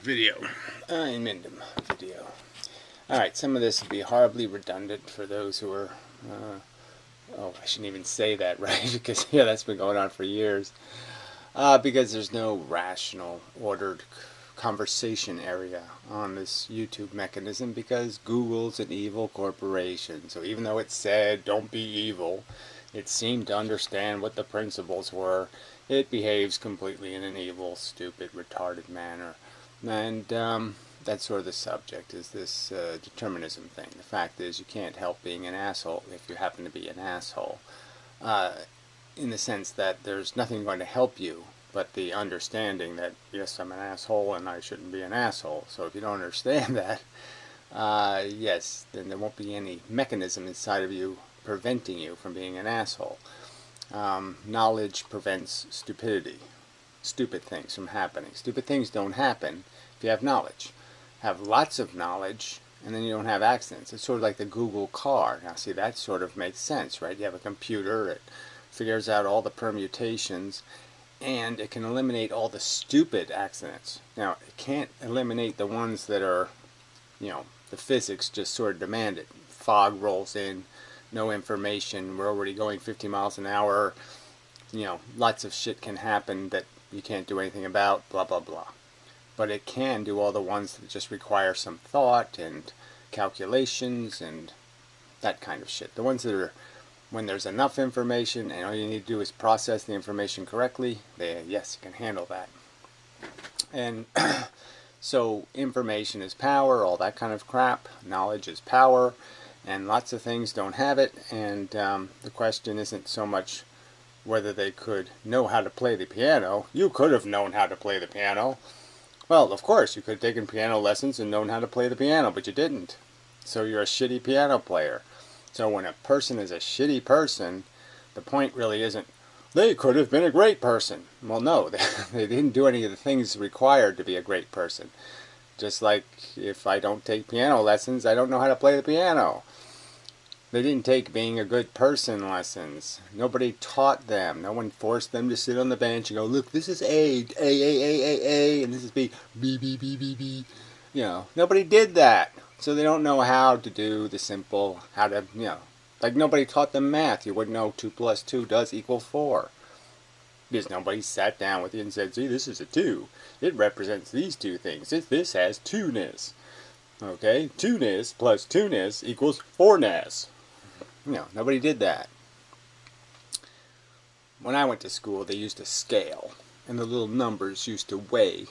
video. Video. Alright, some of this will be horribly redundant for those who are, oh, I shouldn't even say that, right? Because, yeah, that's been going on for years. Because there's no rational, ordered conversation area on this YouTube mechanism, because Google's an evil corporation. So even though it said, don't be evil, it seemed to understand what the principles were. It behaves completely in an evil, stupid, retarded manner. And that's sort of the subject, is this determinism thing. The fact is, you can't help being an asshole if you happen to be an asshole. In the sense that there's nothing going to help you but the understanding that, yes, I'm an asshole and I shouldn't be an asshole. So if you don't understand that, yes, then there won't be any mechanism inside of you preventing you from being an asshole. Knowledge prevents stupidity. Stupid things from happening. Stupid things don't happen if you have knowledge. Have lots of knowledge, and then you don't have accidents. It's sort of like the Google car. Now, see, that sort of makes sense, right? You have a computer, it figures out all the permutations, and it can eliminate all the stupid accidents. Now, it can't eliminate the ones that are, you know, the physics just sort of demand it. Fog rolls in, no information, we're already going 50 miles an hour, you know, lots of shit can happen that you can't do anything about, blah, blah, blah. But it can do all the ones that just require some thought and calculations and that kind of shit. The ones that are, when there's enough information and all you need to do is process the information correctly, yes, you can handle that. And so information is power, all that kind of crap. Knowledge is power, and lots of things don't have it. And the question isn't so much whether they could know how to play the piano. You could have known how to play the piano. Well, of course, you could have taken piano lessons and known how to play the piano, but you didn't. So you're a shitty piano player. So when a person is a shitty person, the point really isn't, they could have been a great person. Well, no, they didn't do any of the things required to be a great person. Just like if I don't take piano lessons, I don't know how to play the piano. They didn't take being a good person lessons. Nobody taught them. No one forced them to sit on the bench and go, look, this is A, and this is B, B, B, B, B, B. You know, nobody did that. So they don't know how to do the simple, how to, you know, like nobody taught them math. You wouldn't know 2 plus 2 does equal 4. Because nobody sat down with you and said, see, this is a 2. It represents these two things. This has 2-ness. Okay, 2-ness plus 2-ness equals 4-ness. You know, nobody did that. When I went to school, they used a scale, and the little numbers used to weigh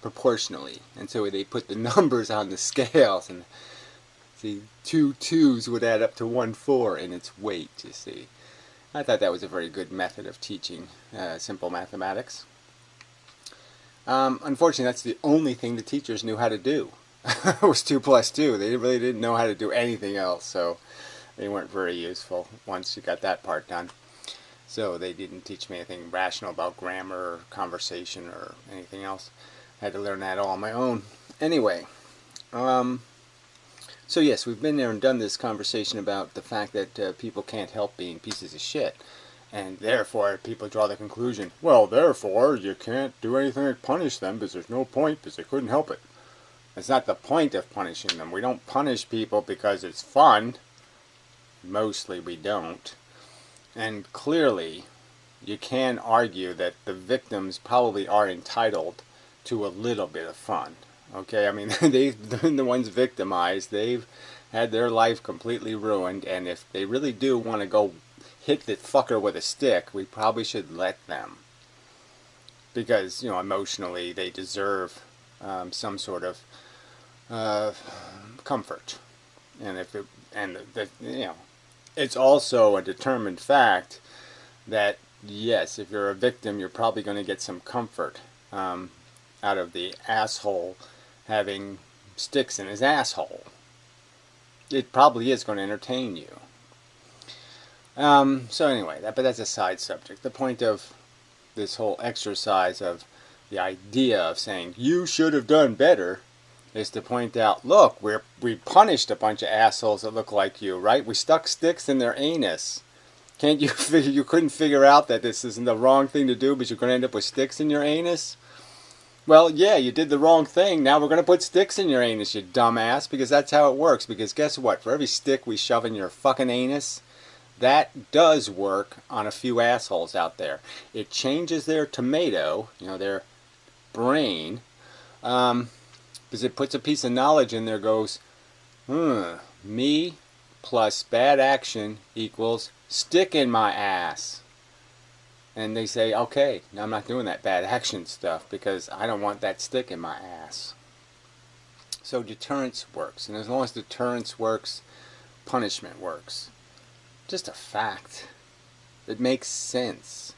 proportionally. And so they put the numbers on the scales, and see, 2 2s would add up to 1 4 in its weight, you see. I thought that was a very good method of teaching simple mathematics. Unfortunately, that's the only thing the teachers knew how to do. It was 2 plus 2. They really didn't know how to do anything else, so they weren't very useful once you got that part done. So they didn't teach me anything rational about grammar or conversation or anything else. I had to learn that all on my own. Anyway, so yes, we've been there and done this conversation about the fact that people can't help being pieces of shit. And therefore, people draw the conclusion, well, therefore, you can't do anything to punish them because there's no point because they couldn't help it. It's not the point of punishing them. We don't punish people because it's fun. Mostly we don't. And clearly, you can argue that the victims probably are entitled to a little bit of fun. Okay, I mean, they've been the ones victimized. They've had their life completely ruined, and if they really do want to go hit the fucker with a stick, we probably should let them. Because, you know, emotionally, they deserve some sort of comfort. And if it, and the, you know, it's also a determined fact that, yes, if you're a victim, you're probably going to get some comfort out of the asshole having sticks in his asshole. It probably is going to entertain you. So anyway, but that's a side subject. The point of this whole exercise of the idea of saying, you should have done better, is to point out, look, we punished a bunch of assholes that look like you, right? We stuck sticks in their anus. Can't you you couldn't figure out that this isn't the wrong thing to do, but you're going to end up with sticks in your anus? Well, yeah, you did the wrong thing. Now we're going to put sticks in your anus, you dumbass, because that's how it works. Because guess what? For every stick we shove in your fucking anus, that does work on a few assholes out there. It changes their tomato, their brain, because it puts a piece of knowledge in there, goes, me plus bad action equals stick in my ass. And they say, okay, I'm not doing that bad action stuff because I don't want that stick in my ass. So deterrence works. And as long as deterrence works, punishment works. Just a fact. It makes sense.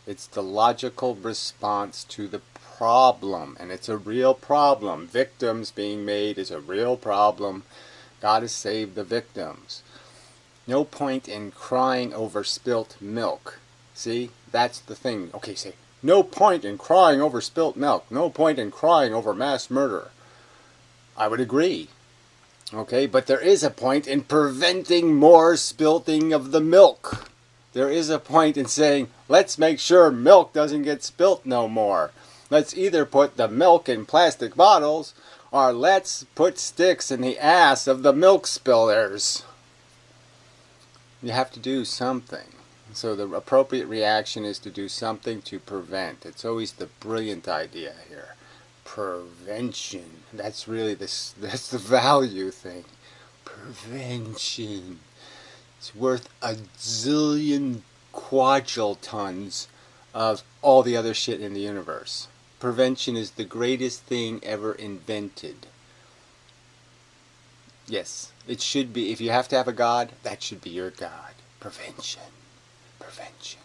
It's the logical response to the problem. And it's a real problem. Victims being made is a real problem. Gotta save the victims. No point in crying over spilt milk. See? That's the thing. Okay, say, no point in crying over spilt milk. No point in crying over mass murder. I would agree. Okay, but there is a point in preventing more spilting of the milk. There is a point in saying, let's make sure milk doesn't get spilt no more. Let's either put the milk in plastic bottles, or let's put sticks in the ass of the milk spillers. You have to do something. So the appropriate reaction is to do something to prevent. It's always the brilliant idea here. Prevention. That's really that's the value thing. Prevention. It's worth a zillion quadrillions of all the other shit in the universe. Prevention is the greatest thing ever invented. Yes, it should be. If you have to have a God, that should be your God. Prevention. Prevention.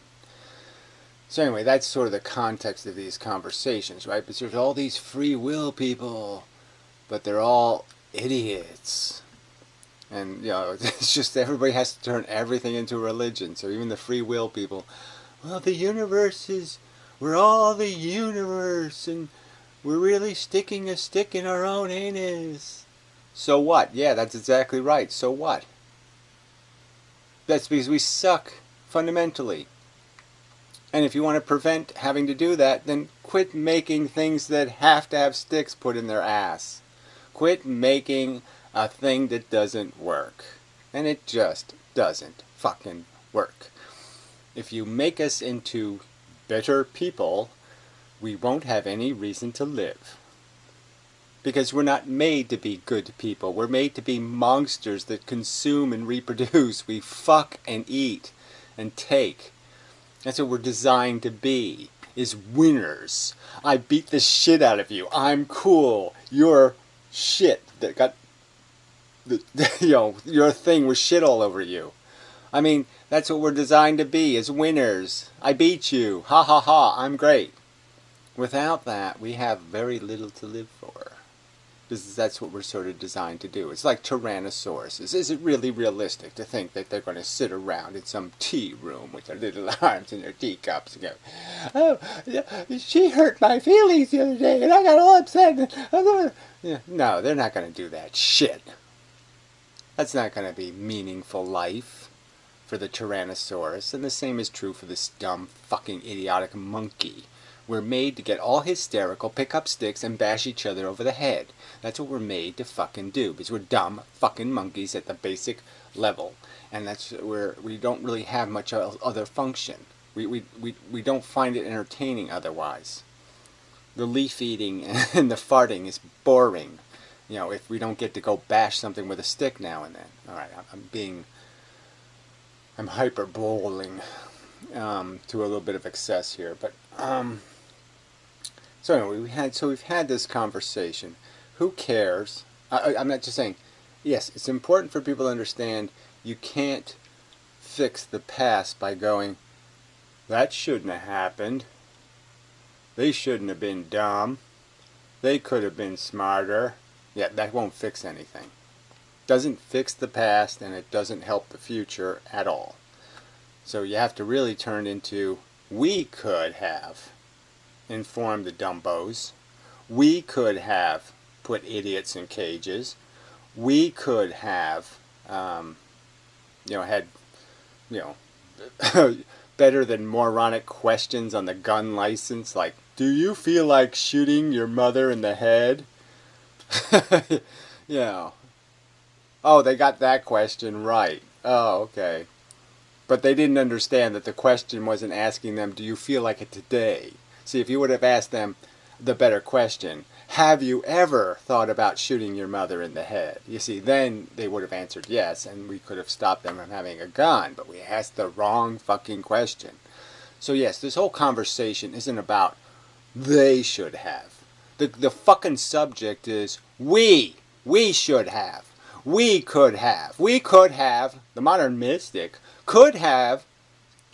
So anyway, that's sort of the context of these conversations, right? Because there's all these free will people, but they're all idiots. And, it's just everybody has to turn everything into religion. So even the free will people, well, the universe is, we're all the universe, and we're really sticking a stick in our own anus. So what? Yeah, that's exactly right. So what? That's because we suck. Fundamentally. And if you want to prevent having to do that, then quit making things that have to have sticks put in their ass. Quit making a thing that doesn't work. And it just doesn't fucking work. If you make us into better people, we won't have any reason to live. Because we're not made to be good people. We're made to be monsters that consume and reproduce. We fuck and eat and take. That's what we're designed to be, is winners. I beat the shit out of you. I'm cool. You're shit that got, your thing was shit all over you. I mean, that's what we're designed to be, as winners. I beat you. Ha ha ha, I'm great. Without that, we have very little to live for. Because that's what we're sort of designed to do. It's like Tyrannosauruses. Is it really realistic to think that they're going to sit around in some tea room with their little arms in their teacups and go, oh, she hurt my feelings the other day and I got all upset. No, they're not going to do that shit. That's not going to be meaningful life for the Tyrannosaurus. And the same is true for this dumb, fucking, idiotic monkey. We're made to get all hysterical, pick up sticks, and bash each other over the head. That's what we're made to fucking do, because we're dumb fucking monkeys at the basic level. And that's where we don't really have much other function. We don't find it entertaining otherwise. The leaf eating and the farting is boring. If we don't get to go bash something with a stick now and then. Alright, I'm hyperboling to a little bit of excess here, but so anyway, we've had this conversation. Who cares? I'm not just saying, yes, it's important for people to understand you can't fix the past by going, that shouldn't have happened. They shouldn't have been dumb. They could have been smarter. Yeah, that won't fix anything. Doesn't fix the past, and it doesn't help the future at all. So you have to really turn into, we could have informed the dumbos. We could have put idiots in cages. We could have, had, better than moronic questions on the gun license, like do you feel like shooting your mother in the head? Yeah. Oh, they got that question right. Oh, okay. But they didn't understand that the question wasn't asking them, do you feel like it today? See, if you would have asked them the better question, have you ever thought about shooting your mother in the head? You see, then they would have answered yes, and we could have stopped them from having a gun, but we asked the wrong fucking question. So yes, this whole conversation isn't about they should have. The fucking subject is we should have. We could have. We could have, the modern mystic, could have,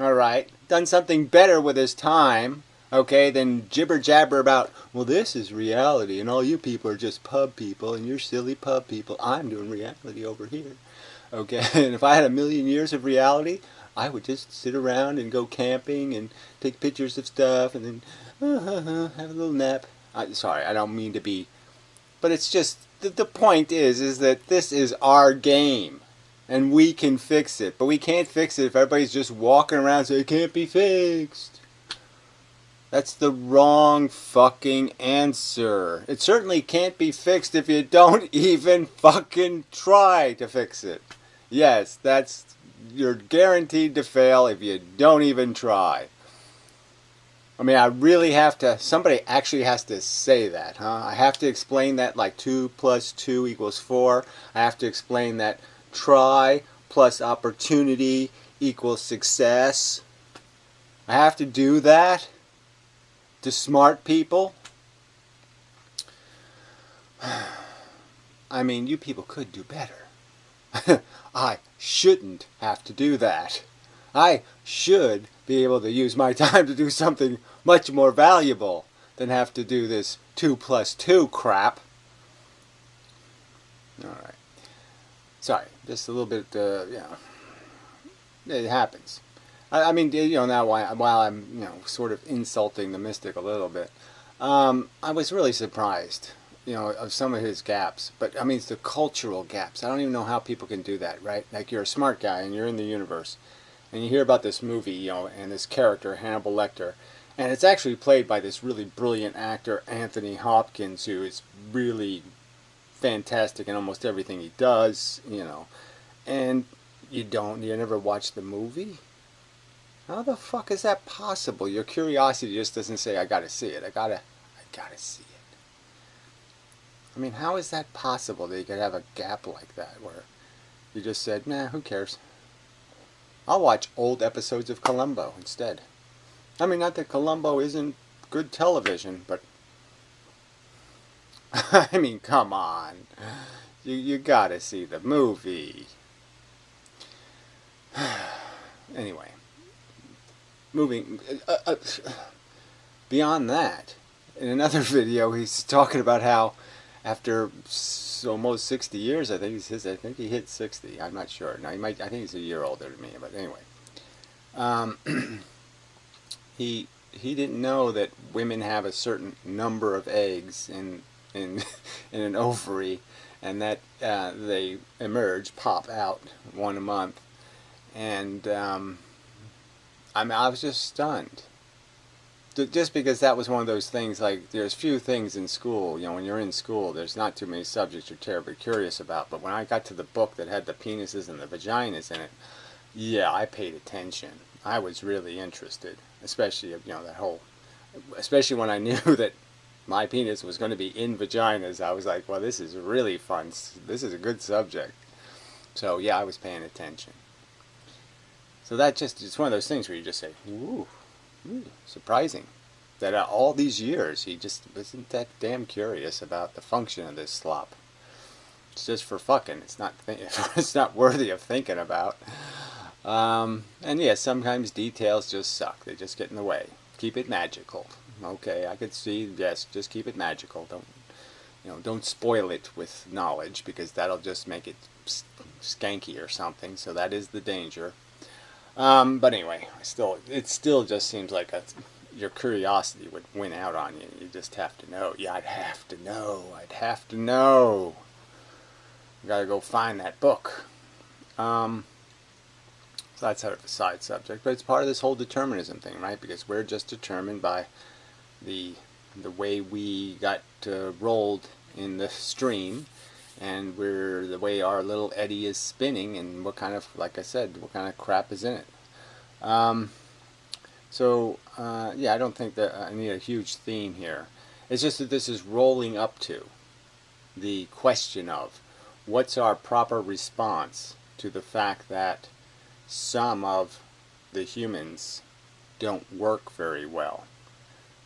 alright, done something better with his time, okay, than jibber jabber about, well, this is reality, and all you people are just pub people, and you're silly pub people. I'm doing reality over here, okay? And if I had a million years of reality, I would just sit around and go camping and take pictures of stuff, and then have a little nap. Sorry, I don't mean to be, but it's just, the point is that this is our game. And we can fix it. But we can't fix it if everybody's just walking around saying it can't be fixed. That's the wrong fucking answer. It certainly can't be fixed if you don't even fucking try to fix it. Yes, you're guaranteed to fail if you don't even try. I mean, I really have to, somebody actually has to say that, huh? I have to explain that like 2 plus 2 equals 4. I have to explain that try plus opportunity equals success. I have to do that to smart people. I mean, you people could do better. I shouldn't have to do that. I should be able to use my time to do something much more valuable than have to do this 2 plus 2 crap. Alright. Sorry, just a little bit, it happens. I mean, now while I'm, sort of insulting the mystic a little bit, I was really surprised, of some of his gaps. But, I mean, it's the cultural gaps. I don't even know how people can do that, right? Like, you're a smart guy and you're in the universe. And you hear about this movie, and this character, Hannibal Lecter. And it's actually played by this really brilliant actor, Anthony Hopkins, who is really fantastic in almost everything he does, And you never watch the movie? How the fuck is that possible? Your curiosity just doesn't say, I gotta see it. I gotta see it. I mean, how is that possible that you could have a gap like that where you just said, nah, who cares? I'll watch old episodes of Columbo instead. I mean, not that Columbo isn't good television, but I mean, come on. You gotta see the movie. Anyway, moving beyond that, in another video, he's talking about how after almost 60 years, I think he hit 60. I'm not sure. No, I think he's a year older than me. But anyway, he didn't know that women have a certain number of eggs in an ovary, and that they emerge, pop out one a month, and I was just stunned. Just because that was one of those things, like, there's few things in school, when you're in school, there's not too many subjects you're terribly curious about, but when I got to the book that had the penises and the vaginas in it, yeah, I paid attention. I was really interested, especially, that whole, especially when I knew that my penis was going to be in vaginas. I was like, well, this is really fun. This is a good subject. So, yeah, I was paying attention. So it's one of those things where you just say, ooh. Surprising that all these years he just wasn't that damn curious about the function of this slop. It's just for fucking. It's not it's not worthy of thinking about. And yeah, sometimes details just suck. They just get in the way. Keep it magical. Okay, I could see. Yes, just keep it magical. Don't spoil it with knowledge, because that'll just make it skanky or something. So that is the danger. But anyway, it still just seems like your curiosity would win out on you. You just have to know. Yeah, I'd have to know. I gotta go find that book. So that's sort of a side subject, but it's part of this whole determinism thing, right? Because we're just determined by the way we got rolled in the stream, and the way our little eddy is spinning, and what kind of, like I said, what kind of crap is in it. Yeah, I don't think that I need a huge theme here. It's just that this is rolling up to the question of what's our proper response to the fact that some of the humans don't work very well.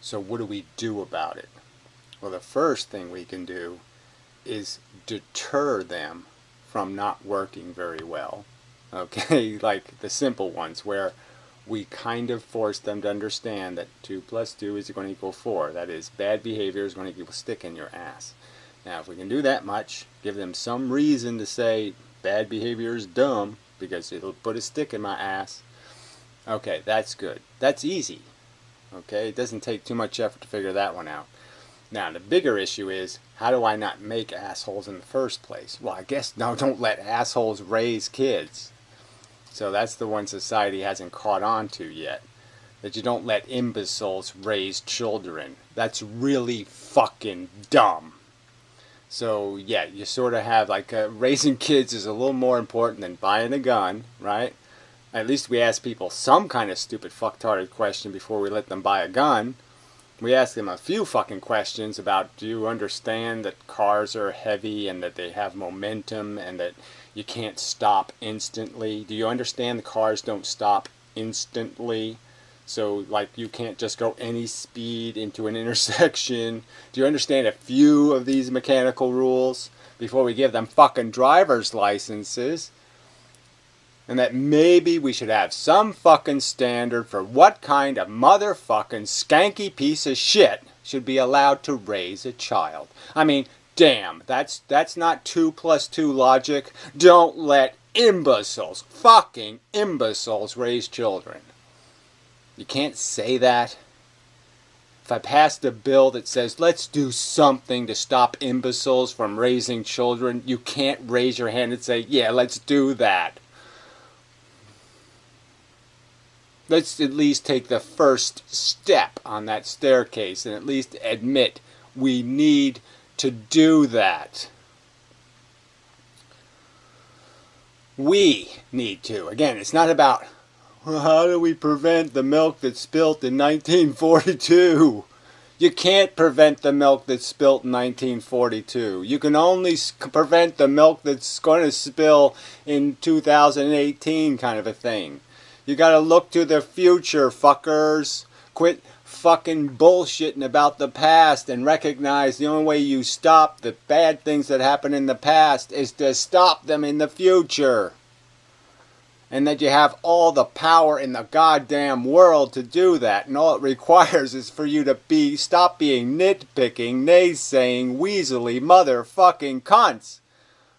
So what do we do about it? Well, the first thing we can do is deter them from not working very well. Okay, like the simple ones where we kind of force them to understand that 2 plus 2 is going to equal 4. That is, bad behavior is going to equal stick in your ass. Now, if we can do that much, give them some reason to say bad behavior is dumb because it'll put a stick in my ass. Okay, that's good. That's easy. Okay, it doesn't take too much effort to figure that one out. Now, the bigger issue is, how do I not make assholes in the first place? Well, I guess, no, don't let assholes raise kids. So that's the one society hasn't caught on to yet. That you don't let imbeciles raise children. That's really fucking dumb. So, yeah, you sort of have, like, raising kids is a little more important than buying a gun, right? At least we ask people some kind of stupid fucktarded question before we let them buy a gun. We ask them a few fucking questions about, do you understand that cars are heavy and that they have momentum and that you can't stop instantly? Do you understand the cars don't stop instantly? So, like, you can't just go any speed into an intersection. Do you understand a few of these mechanical rules before we give them fucking driver's licenses? And that maybe we should have some fucking standard for what kind of motherfucking skanky piece of shit should be allowed to raise a child. I mean, damn, that's not 2 plus 2 logic. Don't let imbeciles, fucking imbeciles, raise children. You can't say that. If I passed a bill that says, let's do something to stop imbeciles from raising children, you can't raise your hand and say, yeah, let's do that. Let's at least take the first step on that staircase and at least admit we need to do that. We need to. Again, it's not about, well, how do we prevent the milk that's spilt in 1942? You can't prevent the milk that's spilt in 1942. You can only prevent the milk that's going to spill in 2018, kind of a thing. You gotta look to the future, fuckers. Quit fucking bullshitting about the past and recognize the only way you stop the bad things that happen in the past is to stop them in the future. And that you have all the power in the goddamn world to do that. And all it requires is for you to stop being nitpicking, naysaying, weaselly motherfucking cunts.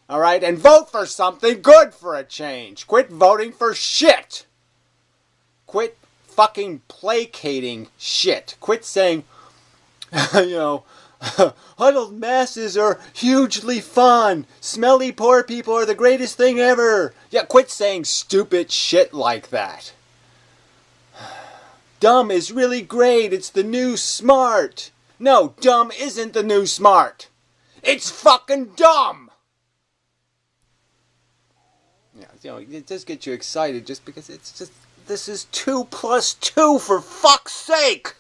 Alright? And vote for something good for a change. Quit voting for shit. Quit fucking placating shit. Quit saying, huddled masses are hugely fun. Smelly poor people are the greatest thing ever. Yeah, quit saying stupid shit like that. Dumb is really great. It's the new smart. No, dumb isn't the new smart. It's fucking dumb. Yeah, it does get you excited just because it's just, this is 2 plus 2 for fuck's sake.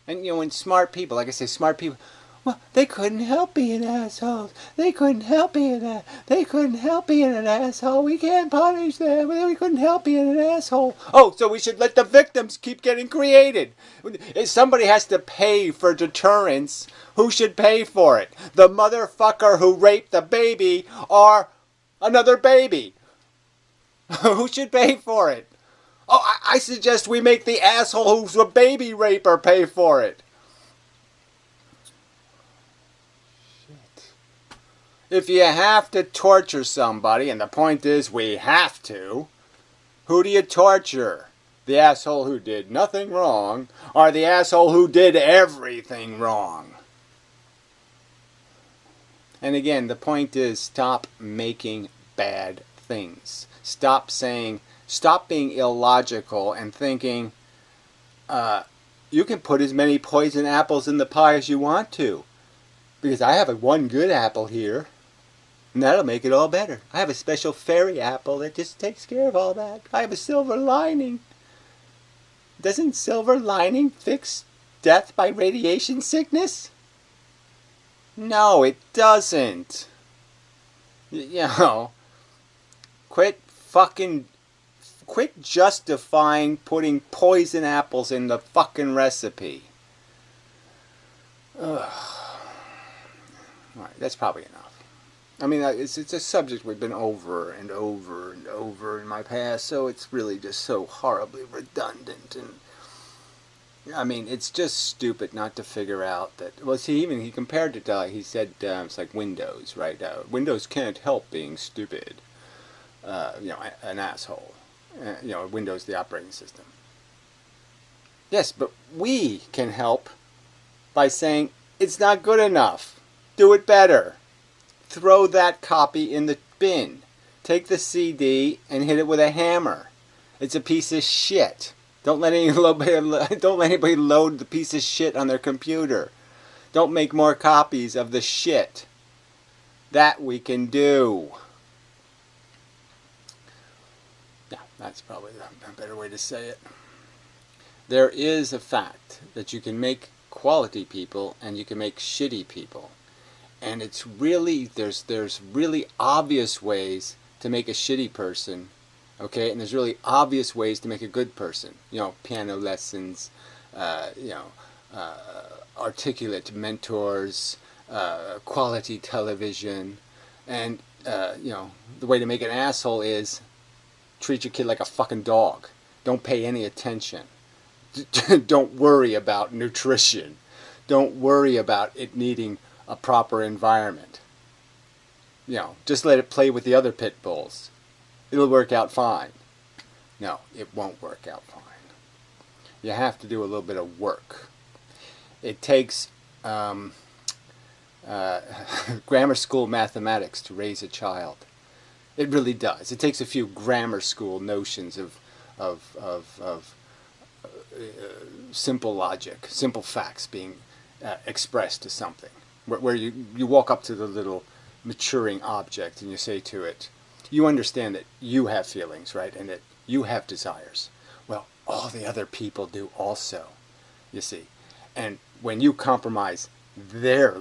And when smart people, like I say, smart people, well, they couldn't help being assholes. They couldn't help being an asshole. We can't punish them. We couldn't help being an asshole. Oh, so we should let the victims keep getting created. If somebody has to pay for deterrence, who should pay for it? The motherfucker who raped the baby or another baby? Who should pay for it? Oh, I suggest we make the asshole who's a baby raper pay for it. Shit. If you have to torture somebody, and the point is we have to, who do you torture? The asshole who did nothing wrong, or the asshole who did everything wrong? And again, the point is, stop making bad things. Stop being illogical and thinking, you can put as many poison apples in the pie as you want to. Because I have one good apple here. And that'll make it all better. I have a special fairy apple that just takes care of all that. I have a silver lining. Doesn't silver lining fix death by radiation sickness? No, it doesn't. You know, quit justifying putting poison apples in the fucking recipe. Ugh. Alright, that's probably enough. I mean, it's a subject we've been over and over and over in my past, so it's really just so horribly redundant. And I mean, it's just stupid not to figure out that. Well, see, even he compared it to, he said it's like Windows, right? Windows can't help being stupid. You know, an asshole. You know, Windows, the operating system. Yes, but we can help by saying it's not good enough. Do it better. Throw that copy in the bin. Take the CD and hit it with a hammer. It's a piece of shit. Don't let anybody load the piece of shit on their computer. Don't make more copies of the shit. That we can do. Yeah, that's probably a better way to say it. There is a fact that you can make quality people and you can make shitty people. And it's really, there's really obvious ways to make a shitty person, okay? And there's really obvious ways to make a good person. You know, piano lessons, articulate mentors, quality television. And, you know, the way to make an asshole is treat your kid like a fucking dog. Don't pay any attention. Don't worry about nutrition. Don't worry about it needing a proper environment. You know, just let it play with the other pit bulls. It'll work out fine. No, it won't work out fine. You have to do a little bit of work. It takes grammar school mathematics to raise a child. It really does. It takes a few grammar school notions of simple logic, simple facts being expressed to something. Where you walk up to the little maturing object and you say to it, you understand that you have feelings, right? And that you have desires. Well, all the other people do also, you see. And when you compromise their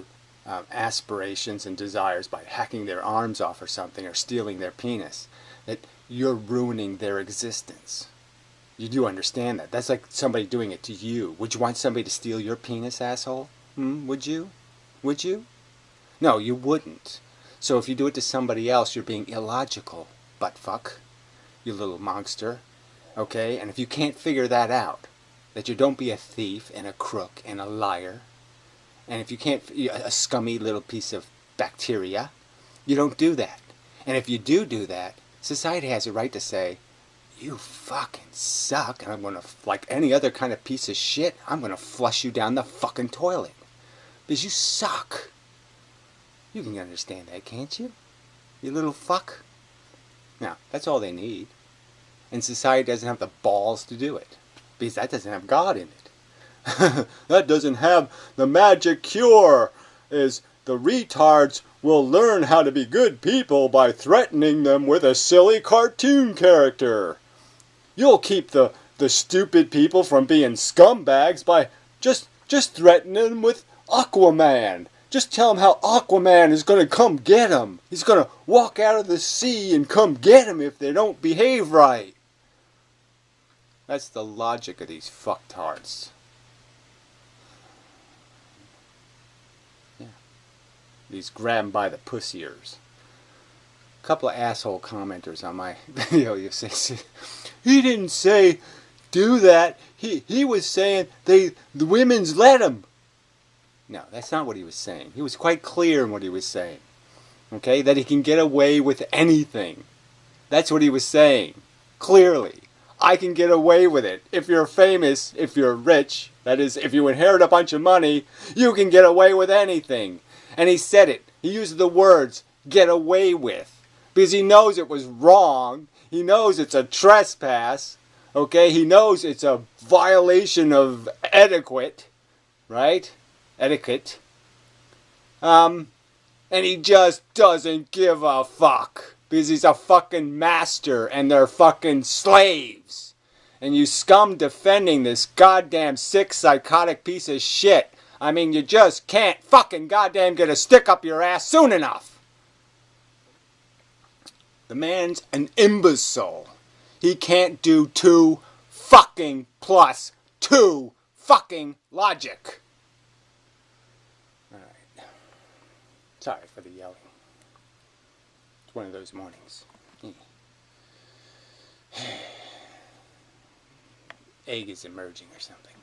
aspirations and desires by hacking their arms off or something, or stealing their penis, that you're ruining their existence. You do understand that. That's like somebody doing it to you. Would you want somebody to steal your penis, asshole? Would you? Would you? No, you wouldn't. So if you do it to somebody else, you're being illogical, buttfuck. You little monster. Okay? And if you can't figure that out, that you don't be a thief and a crook and a liar, and if you can't, a scummy little piece of bacteria, you don't do that. And if you do that, society has a right to say, you fucking suck, and I'm going to, like any other kind of piece of shit, I'm going to flush you down the fucking toilet. Because you suck. You can understand that, can't you? You little fuck. Now, that's all they need. And society doesn't have the balls to do it. Because that doesn't have God in it. That doesn't have the magic cure. Is the retards will learn how to be good people by threatening them with a silly cartoon character. You'll keep the stupid people from being scumbags by just threatening them with Aquaman. Just tell them how Aquaman is going to come get them. He's going to walk out of the sea and come get them if they don't behave right. That's the logic of these fucktards. Yeah. These grab 'em by the pussiers. A couple of asshole commenters on my video, you say, he didn't say do that. He was saying the women's let him. No, that's not what he was saying. He was quite clear in what he was saying. Okay? That he can get away with anything. That's what he was saying. Clearly. I can get away with it. If you're famous, if you're rich, that is, if you inherit a bunch of money, you can get away with anything. And he said it. He used the words, get away with. Because he knows it was wrong. He knows it's a trespass. Okay, he knows it's a violation of etiquette, right? Etiquette. And he just doesn't give a fuck. Because he's a fucking master and they're fucking slaves. And you scum defending this goddamn sick, psychotic piece of shit. I mean, you just can't fucking goddamn get a stick up your ass soon enough. The man's an imbecile. He can't do 2 fucking plus 2 fucking logic. Alright. Sorry for the yelling. It's one of those mornings. Egg is emerging or something.